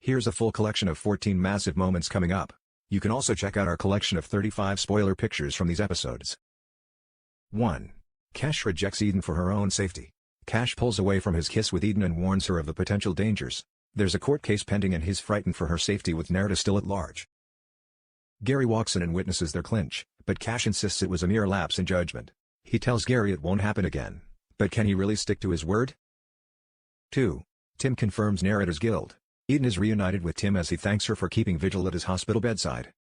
Here's a full collection of 14 massive moments coming up. You can also check out our collection of 35 spoiler pictures from these episodes. 1. Cash rejects Eden for her own safety. Cash pulls away from his kiss with Eden and warns her of the potential dangers. There's a court case pending and he's frightened for her safety with Nerida still at large. Gary walks in and witnesses their clinch, but Cash insists it was a mere lapse in judgment. He tells Gary it won't happen again, but can he really stick to his word? 2. Tim confirms Nerida's guilt. Eden is reunited with Tim as he thanks her for keeping vigil at his hospital bedside.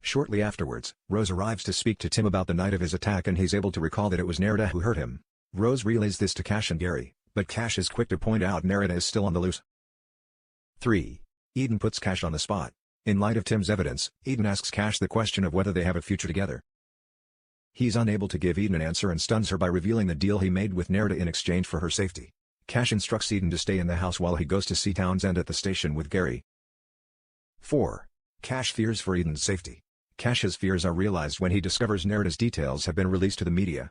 Shortly afterwards, Rose arrives to speak to Tim about the night of his attack and he's able to recall that it was Nerida who hurt him. Rose relays this to Cash and Gary, but Cash is quick to point out Nerida is still on the loose. 3. Eden puts Cash on the spot. In light of Tim's evidence, Eden asks Cash the question of whether they have a future together. He's unable to give Eden an answer and stuns her by revealing the deal he made with Nerida in exchange for her safety. Cash instructs Eden to stay in the house while he goes to see Townsend at the station with Gary. 4. Cash fears for Eden's safety. Cash's fears are realized when he discovers Nerida's details have been released to the media.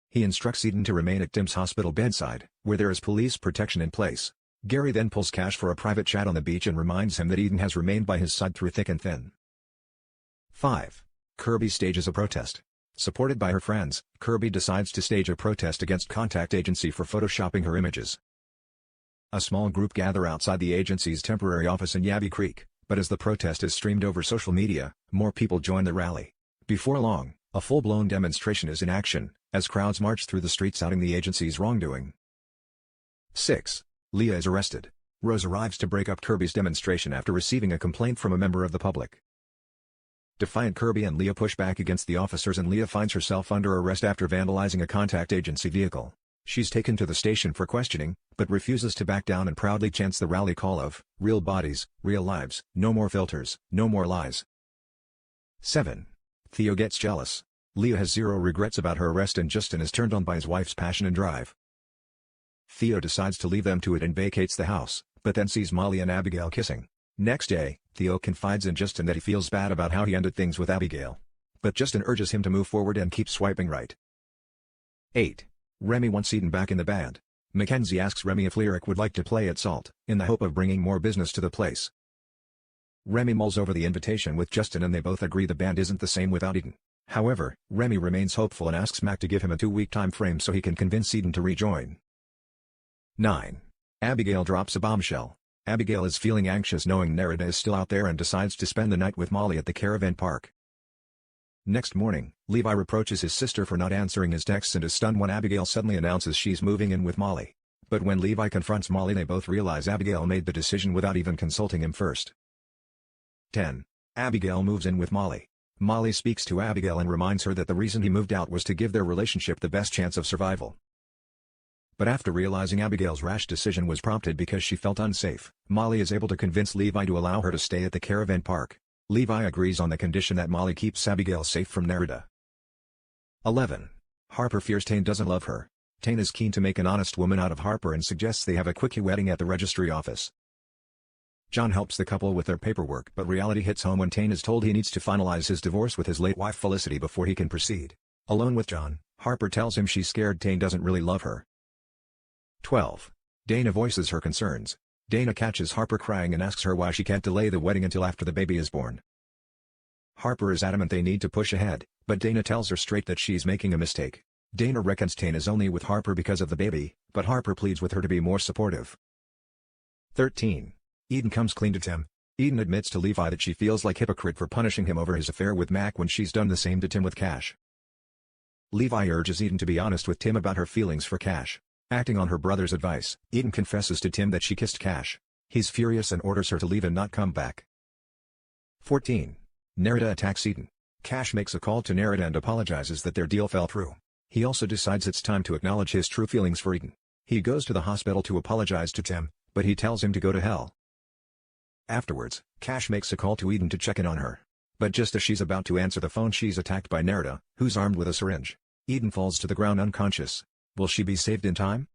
He instructs Eden to remain at Tim's hospital bedside, where there is police protection in place. Gary then pulls Cash for a private chat on the beach and reminds him that Eden has remained by his side through thick and thin. 5. Kirby stages a protest. Supported by her friends, Kirby decides to stage a protest against Contact Agency for photoshopping her images. A small group gather outside the agency's temporary office in Yabby Creek, but as the protest is streamed over social media, more people join the rally. Before long, a full-blown demonstration is in action, as crowds march through the streets outing the agency's wrongdoing. 6. Leah is arrested. Rose arrives to break up Kirby's demonstration after receiving a complaint from a member of the public. Defiant Kirby and Leah push back against the officers and Leah finds herself under arrest after vandalizing a Contact Agency vehicle. She's taken to the station for questioning, but refuses to back down and proudly chants the rally call of, "Real bodies, real lives, no more filters, no more lies." 7. Theo gets jealous. Leah has zero regrets about her arrest and Justin is turned on by his wife's passion and drive. Theo decides to leave them to it and vacates the house, but then sees Molly and Abigail kissing. Next day, Theo confides in Justin that he feels bad about how he ended things with Abigail. But Justin urges him to move forward and keep swiping right. 8. Remy wants Eden back in the band. Mackenzie asks Remy if Lyric would like to play at Salt, in the hope of bringing more business to the place. Remy mulls over the invitation with Justin and they both agree the band isn't the same without Eden. However, Remy remains hopeful and asks Mac to give him a 2-week time frame so he can convince Eden to rejoin. 9. Abigail drops a bombshell. Abigail is feeling anxious knowing Nerida is still out there and decides to spend the night with Molly at the caravan park. Next morning, Levi reproaches his sister for not answering his texts and is stunned when Abigail suddenly announces she's moving in with Molly. But when Levi confronts Molly they both realize Abigail made the decision without even consulting him first. 10. Abigail moves in with Molly. Molly speaks to Abigail and reminds her that the reason he moved out was to give their relationship the best chance of survival. But after realizing Abigail's rash decision was prompted because she felt unsafe, Molly is able to convince Levi to allow her to stay at the caravan park. Levi agrees on the condition that Molly keeps Abigail safe from Nerida. 11. Harper fears Tane doesn't love her. Tane is keen to make an honest woman out of Harper and suggests they have a quickie wedding at the registry office. John helps the couple with their paperwork but reality hits home when Tane is told he needs to finalize his divorce with his late wife Felicity before he can proceed. Alone with John, Harper tells him she's scared Tane doesn't really love her. 12. Dana voices her concerns. Dana catches Harper crying and asks her why she can't delay the wedding until after the baby is born. Harper is adamant they need to push ahead, but Dana tells her straight that she's making a mistake. Dana reckons Tane is only with Harper because of the baby, but Harper pleads with her to be more supportive. 13. Eden comes clean to Tim. Eden admits to Levi that she feels like hypocrite for punishing him over his affair with Mac when she's done the same to Tim with Cash. Levi urges Eden to be honest with Tim about her feelings for Cash. Acting on her brother's advice, Eden confesses to Tim that she kissed Cash. He's furious and orders her to leave and not come back. 14. Nerida attacks Eden. Cash makes a call to Nerida and apologizes that their deal fell through. He also decides it's time to acknowledge his true feelings for Eden. He goes to the hospital to apologize to Tim, but he tells him to go to hell. Afterwards, Cash makes a call to Eden to check in on her. But just as she's about to answer the phone she's attacked by Nerida, who's armed with a syringe. Eden falls to the ground unconscious. Will she be saved in time?